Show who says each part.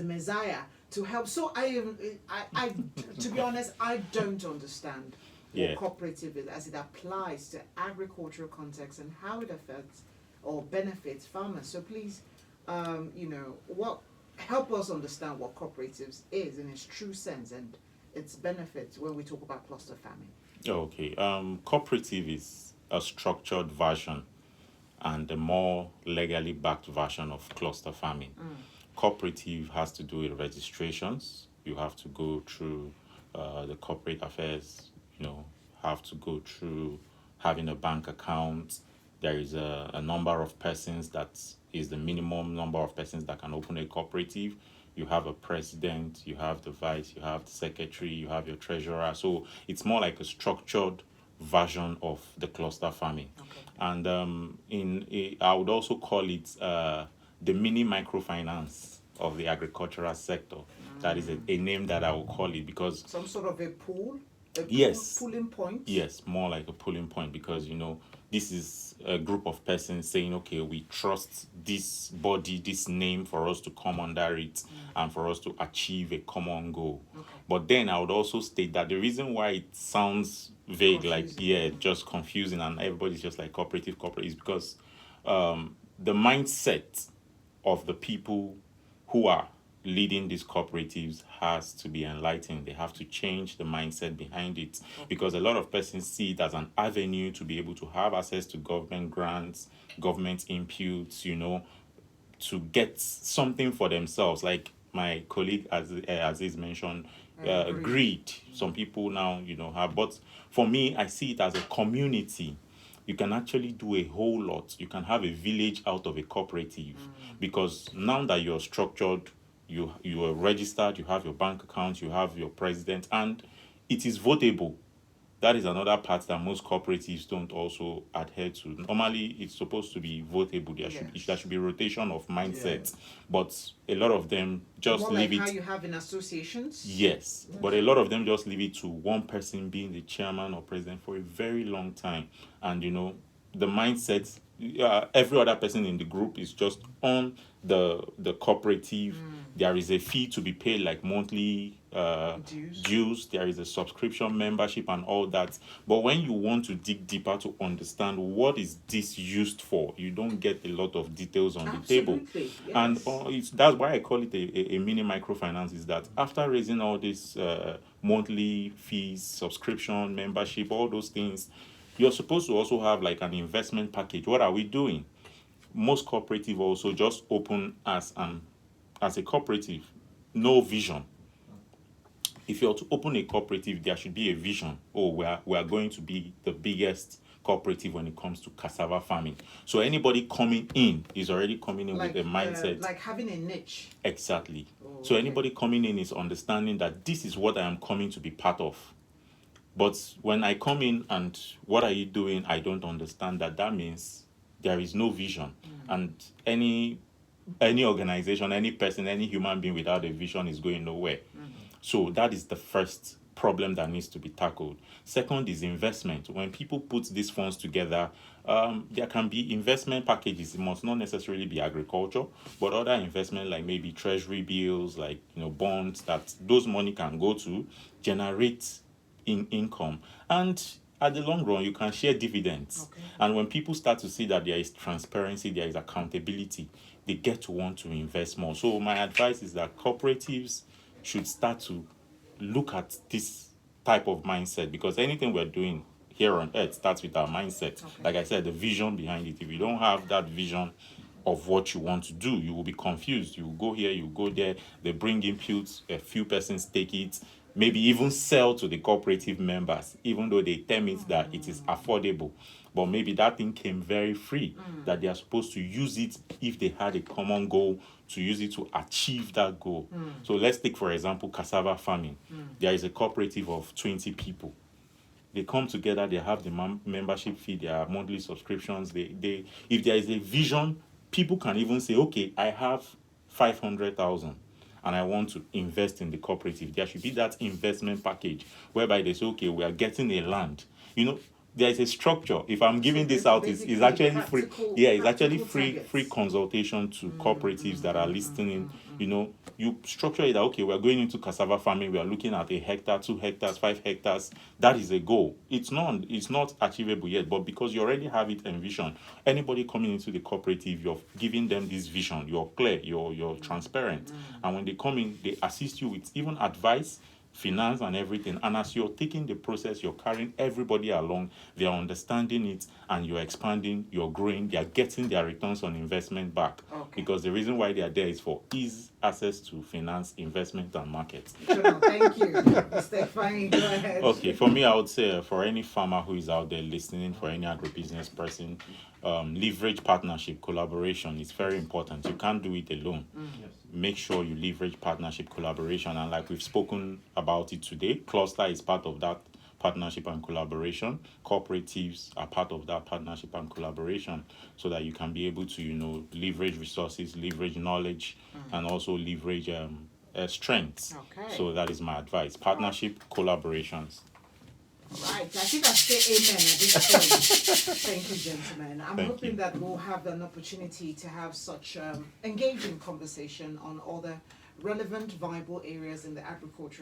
Speaker 1: the Messiah to help. So I to be honest, I don't understand what cooperative is as it applies to agricultural context and how it affects or benefits farmers. So please, what help us understand what cooperatives is in its true sense and its benefits when we talk about cluster farming.
Speaker 2: Okay. Cooperative is a structured version and a more legally backed version of cluster farming. Cooperative has to do with registrations. You have to go through the corporate affairs, have to go through having a bank account. There is a number of persons that is the minimum number of persons that can open a cooperative. You have a president, you have the vice, you have the secretary, you have your treasurer. So it's more like a structured version of the cluster farming.
Speaker 1: Okay.
Speaker 2: And I would also call it the mini microfinance of the agricultural sector. That is a name that I will call it because
Speaker 1: some sort of a pool.
Speaker 2: Yes.
Speaker 1: Pulling point.
Speaker 2: Yes, more like a pulling point because this is a group of persons saying, okay, we trust this body, this name for us to come under it and for us to achieve a common goal.
Speaker 1: Okay.
Speaker 2: But then I would also state that the reason why it sounds vague,
Speaker 1: confusing.
Speaker 2: just confusing and everybody's just like cooperative is because the mindset of the people who are leading these cooperatives has to be enlightened. They have to change the mindset behind it because a lot of persons see it as an avenue to be able to have access to government grants, government inputs, to get something for themselves. Like my colleague Aziz mentioned, greed. Some people now, have. But for me, I see it as a community. You can actually do a whole lot. You can have a village out of a cooperative because now that you're structured, you are registered, you have your bank account, you have your president, and it is votable. That is another part that most cooperatives don't also adhere to. Normally, it's supposed to be votable. There should be rotation of mindset, but a lot of them just
Speaker 1: more
Speaker 2: leave
Speaker 1: like
Speaker 2: it.
Speaker 1: How you have in associations.
Speaker 2: Yes, but a lot of them just leave it to one person being the chairman or president for a very long time, and the mindset. Every other person in the group is just on the cooperative. There is a fee to be paid, like monthly dues. There is a subscription membership and all that. But when you want to dig deeper to understand what is this used for, you don't get a lot of details on the table.
Speaker 1: Yes.
Speaker 2: And that's why I call it a mini microfinance. Is that after raising all these monthly fees, subscription, membership, all those things, you're supposed to also have like an investment package. What are we doing? Most cooperative also just open as a cooperative, no vision. If you're to open a cooperative, there should be a vision. Oh, we are going to be the biggest cooperative when it comes to cassava farming. So anybody coming in is already coming in with a mindset.
Speaker 1: Like having a niche.
Speaker 2: Exactly. So anybody coming in is understanding that this is what I am coming to be part of. But when I come in and what are you doing, I don't understand that. That means there is no vision. And any organization, any person, any human being without a vision is going nowhere. So that is the first problem that needs to be tackled. Second is investment. When people put these funds together, there can be investment packages. It must not necessarily be agriculture, but other investment like maybe treasury bills, like bonds that those money can go to generate income, and at the long run you can share dividends. And when people start to see that there is transparency, there is accountability, they get to want to invest more. So my advice is that cooperatives should start to look at this type of mindset, because anything we're doing here on earth starts with our mindset. Like I said, the vision behind it. If you don't have that vision of what you want to do, you will be confused. You will go here, you go there, they bring inputs, a few persons take it, maybe even sell to the cooperative members, even though they tell me that it is affordable. But maybe that thing came very free, that they are supposed to use it if they had a common goal, to use it to achieve that goal. So let's take, for example, cassava farming. There is a cooperative of 20 people. They come together, they have the membership fee, their monthly subscriptions. They if there is a vision, people can even say, okay, I have 500,000 and I want to invest in the cooperative. There should be that investment package whereby they say, okay, we are getting a land. There is a structure. If I'm giving this out, it's actually free. Yeah, it's actually free consultation to cooperatives that are listening You know, you structure it that, okay, we're going into cassava farming, we are looking at 1 hectare, 2 hectares, 5 hectares. That is a goal. It's not achievable yet, but because you already have it envisioned, anybody coming into the cooperative, you're giving them this vision, you're clear, you're transparent. And when they come in, they assist you with even advice, finance and everything. And as you're taking the process, you're carrying everybody along, they're understanding it, and you're expanding, you're growing, they're getting their returns on investment back.
Speaker 1: Okay.
Speaker 2: Because the reason why they are there is for ease access to finance, investment and market.
Speaker 1: Thank you. Stephanie, go ahead.
Speaker 2: Okay, for me, I would say for any farmer who is out there listening, for any agribusiness person, leverage partnership, collaboration is very important. You can't do it alone.
Speaker 3: Yes.
Speaker 2: Make sure you leverage partnership, collaboration, and like we've spoken about it today, cluster is part of that partnership and collaboration. Cooperatives are part of that partnership and collaboration, so that you can be able to, you know, leverage resources, leverage knowledge, and also leverage strengths.
Speaker 1: Okay.
Speaker 2: So that is my advice: partnership, collaborations.
Speaker 1: Right, I think I say amen at this point. Thank you, gentlemen. I'm
Speaker 2: Thank
Speaker 1: hoping
Speaker 2: you.
Speaker 1: that we'll have an opportunity to have such engaging conversation on all the relevant, viable areas in the agriculture